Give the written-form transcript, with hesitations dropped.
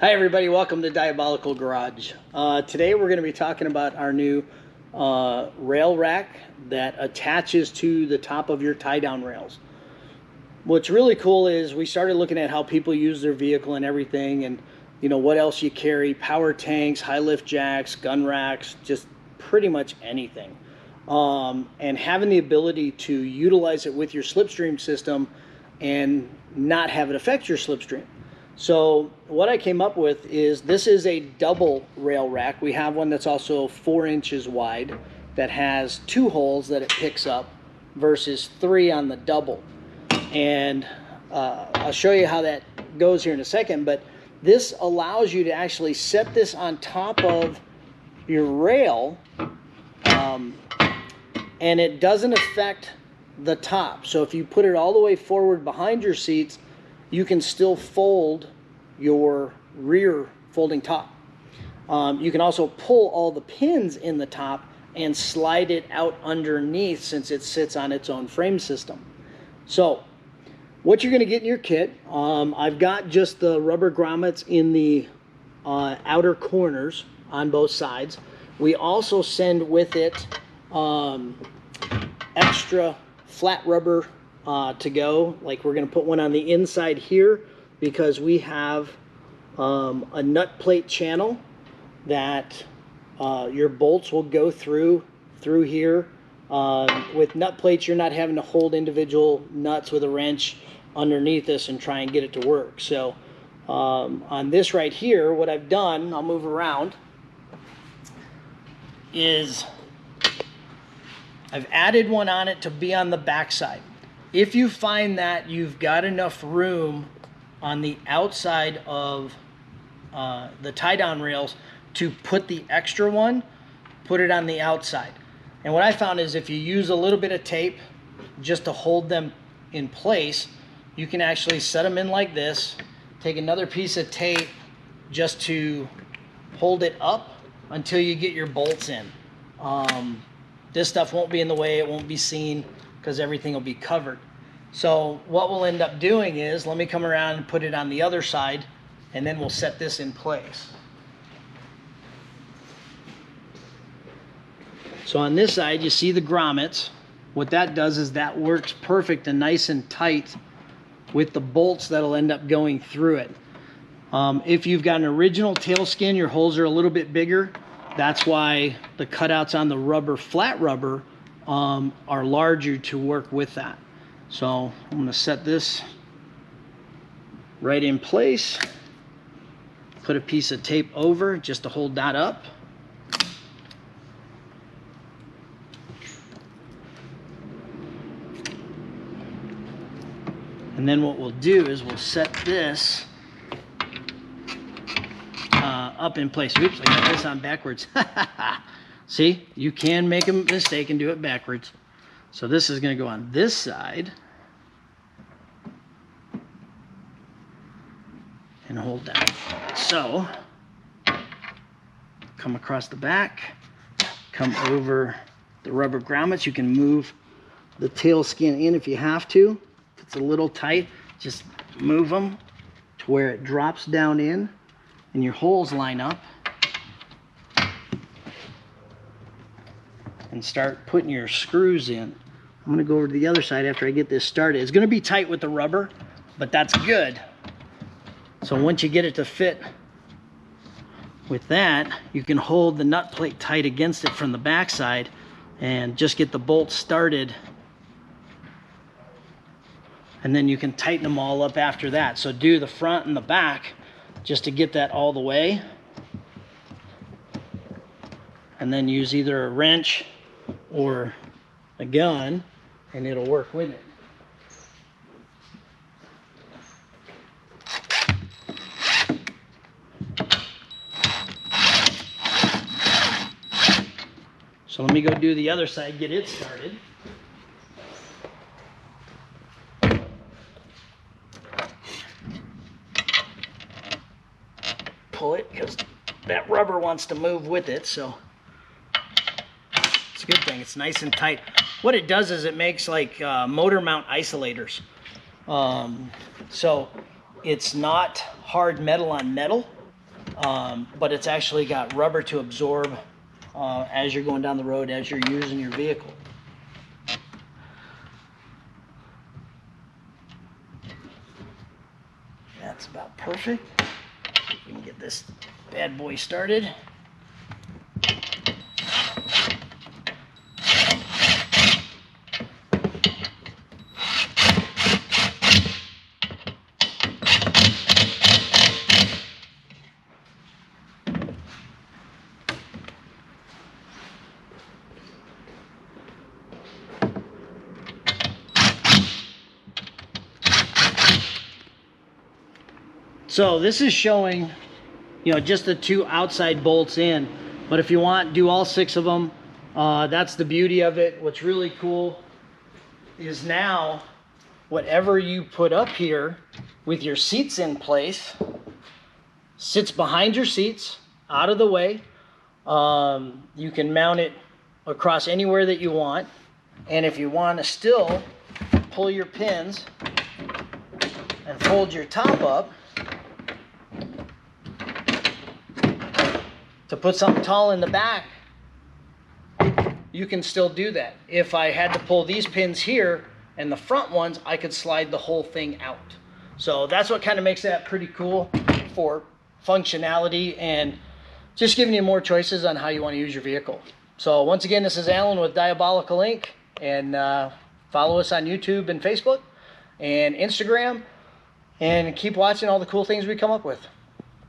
Hi everybody, welcome to Diabolical Garage. Today we're going to be talking about our new rail rack that attaches to the top of your tie-down rails. What's really cool is we started looking at how people use their vehicle and everything, and what else you carry: power tanks, high lift jacks, gun racks, just pretty much anything. And having the ability to utilize it with your slipstream system and not have it affect your slipstream. So what I came up with is, this is a double rail rack. We have one that's also 4 inches wide that has 2 holes that it picks up versus 3 on the double. And I'll show you how that goes here in a second, but this allows you to actually set this on top of your rail, and it doesn't affect the top. So if you put it all the way forward behind your seats, you can still fold your rear folding top. You can also pull all the pins in the top and slide it out underneath, since it sits on its own frame system. So what you're going to get in your kit, I've got just the rubber grommets in the outer corners on both sides. We also send with it extra flat rubber to go. Like, we're going to put one on the inside here because we have a nut plate channel that your bolts will go through here. With nut plates, you're not having to hold individual nuts with a wrench underneath this and try and get it to work. So on this right here, what I've done, I'll move around, is I've added one on it to be on the back side. If you find that you've got enough room on the outside of the tie-down rails to put the extra one, put it on the outside. And what I found is, if you use a little bit of tape just to hold them in place, you can actually set them in like this, take another piece of tape just to hold it up until you get your bolts in. This stuff won't be in the way, it won't be seen, because everything will be covered. So what we'll end up doing is, let me come around and put it on the other side, and then we'll set this in place. So on this side, you see the grommets. What that does is that works perfect and nice and tight with the bolts that'll end up going through it. If you've got an original tail skin, your holes are a little bit bigger. That's why the cutouts on the rubber, flat rubber, are larger to work with that. So I'm going to set this right in place, put a piece of tape over just to hold that up. And then what we'll do is we'll set this up in place. Oops, I got this on backwards. See, you can make a mistake and do it backwards. So this is going to go on this side and hold down. So come across the back, come over the rubber grommets. You can move the tail skin in if you have to. If it's a little tight, just move them to where it drops down in and your holes line up, and start putting your screws in. I'm going to go over to the other side after I get this started. It's going to be tight with the rubber, but that's good. So once you get it to fit with that, you can hold the nut plate tight against it from the back side and just get the bolts started. And then you can tighten them all up after that. So do the front and the back just to get that all the way. And then use either a wrench or a gun, and it'll work with it. So let me go do the other side, get it started. Pull it, because that rubber wants to move with it, so it's a good thing. It's nice and tight. What it does is it makes like motor mount isolators. So it's not hard metal on metal. but it's actually got rubber to absorb as you're going down the road, as you're using your vehicle. That's about perfect. We can get this bad boy started. So this is showing, you know, just the 2 outside bolts in, but if you want, do all 6 of them. That's the beauty of it. What's really cool is now whatever you put up here with your seats in place sits behind your seats, out of the way. You can mount it across anywhere that you want, and if you want to still pull your pins and fold your top up to put something tall in the back, you can still do that. If I had to pull these pins here and the front ones, I could slide the whole thing out. So that's what kind of makes that pretty cool for functionality and just giving you more choices on how you want to use your vehicle. So once again, this is Alan with Diabolical Inc. And follow us on YouTube and Facebook and Instagram, and keep watching all the cool things we come up with.